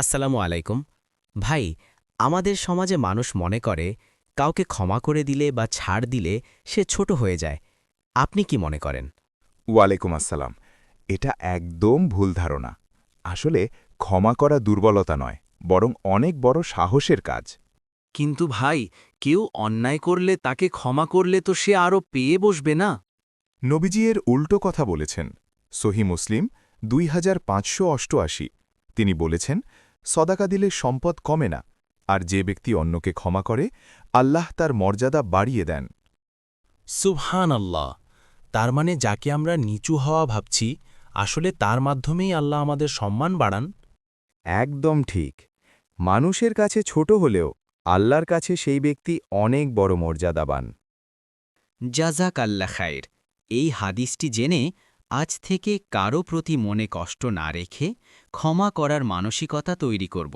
আসসালামু আলাইকুম। ভাই, আমাদের সমাজে মানুষ মনে করে কাউকে ক্ষমা করে দিলে বা ছাড় দিলে সে ছোট হয়ে যায়। আপনি কি মনে করেন? ওয়ালাইকুম আসসালাম। এটা একদম ভুল ধারণা। আসলে ক্ষমা করা দুর্বলতা নয়, বরং অনেক বড় সাহসের কাজ। কিন্তু ভাই, কেউ অন্যায় করলে তাকে ক্ষমা করলে তো সে আরও পেয়ে বসবে না। নবীজি এর উল্টো কথা বলেছেন। সহি মুসলিম 2588। তিনি বলেছেন, সদাকা দিলে সম্পদ কমে না, আর যে ব্যক্তি অন্যকে ক্ষমা করে আল্লাহ তার মর্যাদা বাড়িয়ে দেন। সুবহান আল্লাহ। তার মানে যাকে আমরা নিচু হওয়া ভাবছি, আসলে তার মাধ্যমেই আল্লাহ আমাদের সম্মান বাড়ান। একদম ঠিক। মানুষের কাছে ছোট হলেও আল্লাহর কাছে সেই ব্যক্তি অনেক বড় মর্যাদাবান। জাজাক আল্লাহ খায়ের। এই হাদিসটি জেনে আজ থেকে কারো প্রতি মনে কষ্ট না রেখে ক্ষমা করার মানসিকতা তৈরি করব।